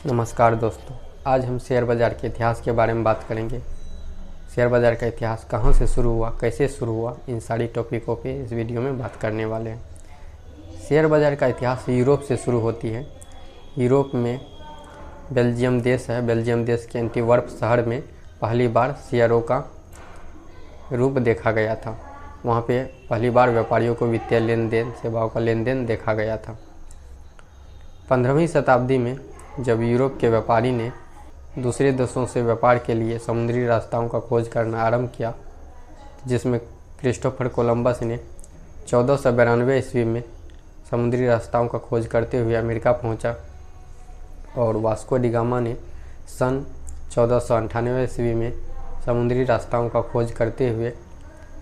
नमस्कार दोस्तों, आज हम शेयर बाज़ार के इतिहास के बारे में बात करेंगे। शेयर बाज़ार का इतिहास कहाँ से शुरू हुआ, कैसे शुरू हुआ, इन सारी टॉपिकों पे इस वीडियो में बात करने वाले हैं। शेयर बाज़ार का इतिहास यूरोप से शुरू होती है। यूरोप में बेल्जियम देश है। बेल्जियम देश के एंटीवर्प शहर में पहली बार शेयरों का रूप देखा गया था। वहाँ पे पहली बार व्यापारियों को वित्तीय लेन देन, सेवाओं का लेन देन देखा गया था। 15वीं शताब्दी में जब यूरोप के व्यापारी ने दूसरे देशों से व्यापार के लिए समुद्री रास्ताओं का खोज करना आरंभ किया, जिसमें क्रिस्टोफर कोलंबस ने 1492 ईस्वी में समुद्री रास्ताओं का खोज करते हुए अमेरिका पहुंचा और वास्को डी गामा ने सन 1498 ईस्वी में समुद्री रास्ताओं का खोज करते हुए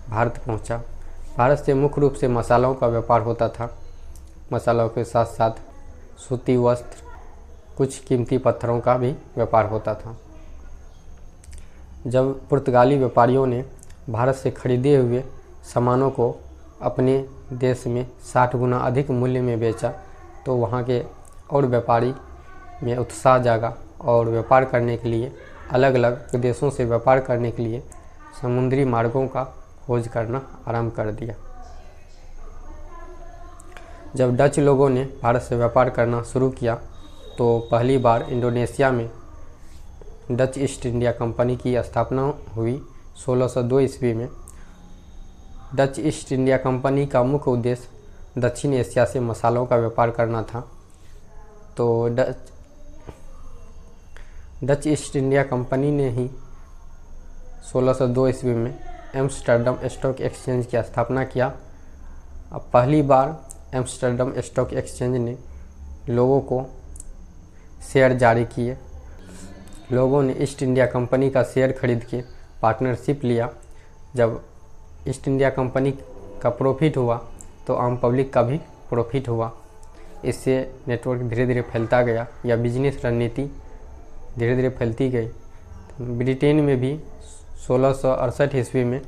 भारत पहुंचा। भारत से मुख्य रूप से मसालों का व्यापार होता था। मसालों के साथ साथ सूती वस्त्र, कुछ कीमती पत्थरों का भी व्यापार होता था। जब पुर्तगाली व्यापारियों ने भारत से खरीदे हुए सामानों को अपने देश में 60 गुना अधिक मूल्य में बेचा, तो वहाँ के और व्यापारी में उत्साह जागा और व्यापार करने के लिए, अलग अलग देशों से व्यापार करने के लिए समुद्री मार्गों का खोज करना आरंभ कर दिया। जब डच लोगों ने भारत से व्यापार करना शुरू किया, तो पहली बार इंडोनेशिया में डच ईस्ट इंडिया कंपनी की स्थापना हुई 1602 ईस्वी में। डच ईस्ट इंडिया कंपनी का मुख्य उद्देश्य दक्षिण एशिया से मसालों का व्यापार करना था। तो डच ईस्ट इंडिया कंपनी ने ही 1602 ईस्वी में एम्स्टर्डम स्टॉक एक्सचेंज की स्थापना किया। अब पहली बार एम्स्टर्डम स्टॉक एक्सचेंज ने लोगों को शेयर जारी किए। लोगों ने ईस्ट इंडिया कंपनी का शेयर खरीद के पार्टनरशिप लिया। जब ईस्ट इंडिया कंपनी का प्रॉफिट हुआ, तो आम पब्लिक का भी प्रॉफिट हुआ। इससे नेटवर्क धीरे धीरे फैलता गया, या बिजनेस रणनीति धीरे धीरे फैलती गई। ब्रिटेन में भी 1668 ईस्वी में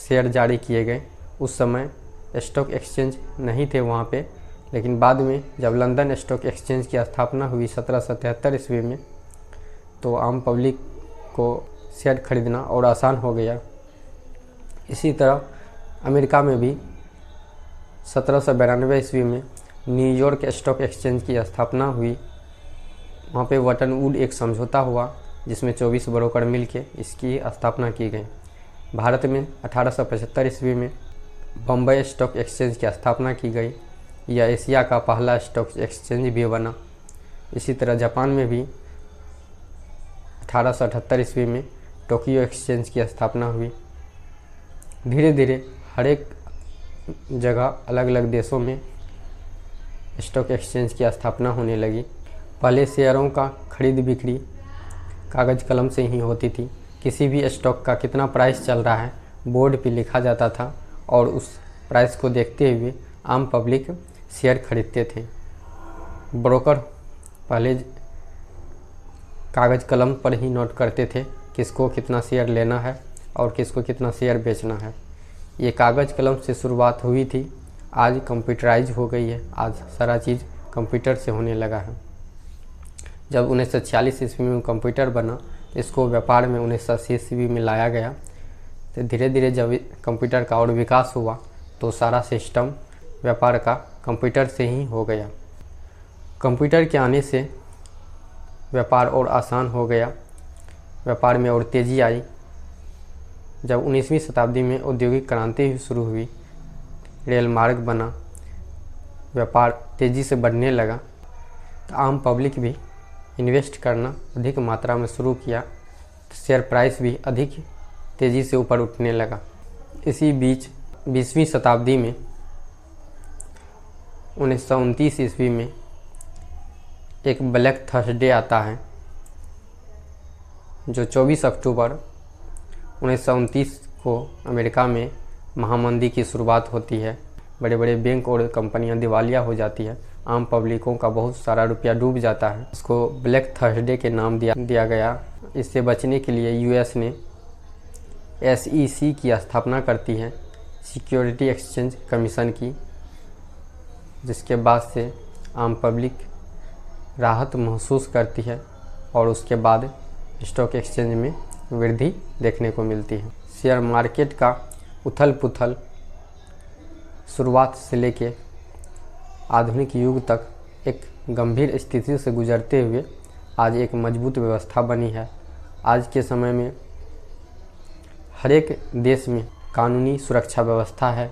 शेयर जारी किए गए। उस समय स्टॉक एक्सचेंज नहीं थे वहाँ पे, लेकिन बाद में जब लंदन स्टॉक एक्सचेंज की स्थापना हुई 1773 ईस्वी में, तो आम पब्लिक को शेयर खरीदना और आसान हो गया। इसी तरह अमेरिका में भी 1792 ईस्वी में न्यूयॉर्क स्टॉक एक्सचेंज की स्थापना हुई। वहाँ पे वटन वुड एक समझौता हुआ, जिसमें 24 ब्रोकर मिलके इसकी स्थापना की गई। भारत में 1875 ईस्वी में बम्बई स्टॉक एक्सचेंज की स्थापना की गई। यह एशिया का पहला स्टॉक एक्सचेंज भी बना। इसी तरह जापान में भी 1878 ईस्वी में टोक्यो एक्सचेंज की स्थापना हुई। धीरे धीरे हर एक जगह अलग अलग देशों में स्टॉक एक्सचेंज की स्थापना होने लगी। पहले शेयरों का खरीद बिक्री कागज़ कलम से ही होती थी। किसी भी स्टॉक का कितना प्राइस चल रहा है बोर्ड पे लिखा जाता था, और उस प्राइस को देखते हुए आम पब्लिक शेयर खरीदते थे। ब्रोकर पहले कागज़ कलम पर ही नोट करते थे किसको कितना शेयर लेना है और किसको कितना शेयर बेचना है। ये कागज़ कलम से शुरुआत हुई थी, आज कंप्यूटराइज हो गई है। आज सारा चीज़ कंप्यूटर से होने लगा है। जब 1946 ईस्वी में कंप्यूटर बना, इसको व्यापार में 1980 ईस्वी में लाया गया। तो धीरे धीरे जब कंप्यूटर का और विकास हुआ, तो सारा सिस्टम व्यापार का कंप्यूटर से ही हो गया। कंप्यूटर के आने से व्यापार और आसान हो गया, व्यापार में और तेज़ी आई। जब 19वीं शताब्दी में औद्योगिक क्रांति शुरू हुई, रेल मार्ग बना, व्यापार तेज़ी से बढ़ने लगा, तो आम पब्लिक भी इन्वेस्ट करना अधिक मात्रा में शुरू किया, तो शेयर प्राइस भी अधिक तेज़ी से ऊपर उठने लगा। इसी बीच 20वीं शताब्दी में 1929 ईस्वी में एक ब्लैक थर्सडे आता है, जो 24 अक्टूबर 1929 को अमेरिका में महामंदी की शुरुआत होती है। बड़े बड़े बैंक और कंपनियां दिवालिया हो जाती है, आम पब्लिकों का बहुत सारा रुपया डूब जाता है। इसको ब्लैक थर्सडे के नाम दिया गया। इससे बचने के लिए यूएस ने SEC की स्थापना करती है, सिक्योरिटी एक्सचेंज कमीशन की, जिसके बाद से आम पब्लिक राहत महसूस करती है और उसके बाद स्टॉक एक्सचेंज में वृद्धि देखने को मिलती है। शेयर मार्केट का उथल पुथल शुरुआत से लेके आधुनिक युग तक एक गंभीर स्थिति से गुजरते हुए आज एक मजबूत व्यवस्था बनी है। आज के समय में हर एक देश में कानूनी सुरक्षा व्यवस्था है।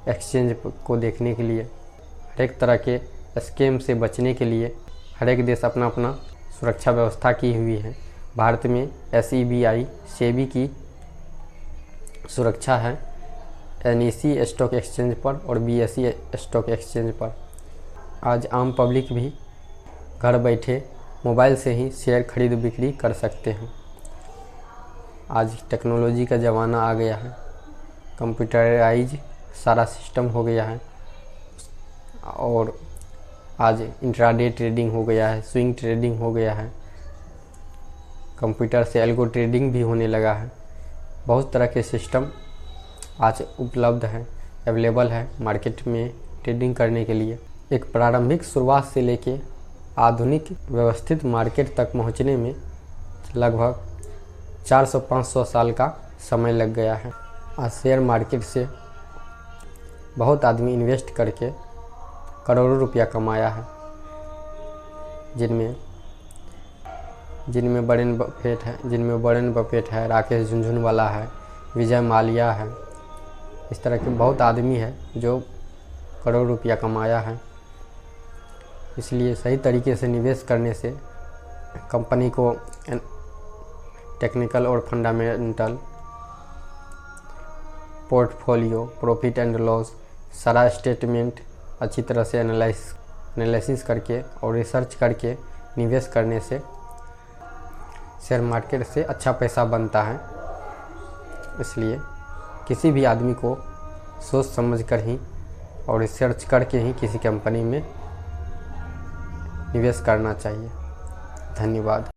एक्सचेंज को देखने के लिए, हर एक तरह के स्कैम से बचने के लिए हर एक देश अपना अपना सुरक्षा व्यवस्था की हुई है। भारत में SEBI सेबी की सुरक्षा है NSE स्टॉक एक्सचेंज पर और BSE स्टॉक एक्सचेंज पर। आज आम पब्लिक भी घर बैठे मोबाइल से ही शेयर खरीद बिक्री कर सकते हैं। आज टेक्नोलॉजी का ज़माना आ गया है, कंप्यूटराइज सारा सिस्टम हो गया है और आज इंट्राडे ट्रेडिंग हो गया है, स्विंग ट्रेडिंग हो गया है, कंप्यूटर से एल्गो ट्रेडिंग भी होने लगा है। बहुत तरह के सिस्टम आज उपलब्ध है, अवेलेबल है मार्केट में ट्रेडिंग करने के लिए। एक प्रारंभिक शुरुआत से लेके आधुनिक व्यवस्थित मार्केट तक पहुंचने में लगभग 400-500 साल का समय लग गया है। आज शेयर मार्केट से बहुत आदमी इन्वेस्ट करके करोड़ों रुपया कमाया है, जिनमें वॉरेन बफेट है, राकेश झुनझुनवाला है, विजय माल्या है। इस तरह के बहुत आदमी है जो करोड़ रुपया कमाया है। इसलिए सही तरीके से निवेश करने से कंपनी को टेक्निकल और fundamental, portfolio, profit and loss, सारा स्टेटमेंट अच्छी तरह से एनालिसिस करके और रिसर्च करके निवेश करने से शेयर मार्केट से अच्छा पैसा बनता है। इसलिए किसी भी आदमी को सोच समझ कर ही और रिसर्च करके ही किसी कंपनी में निवेश करना चाहिए। धन्यवाद।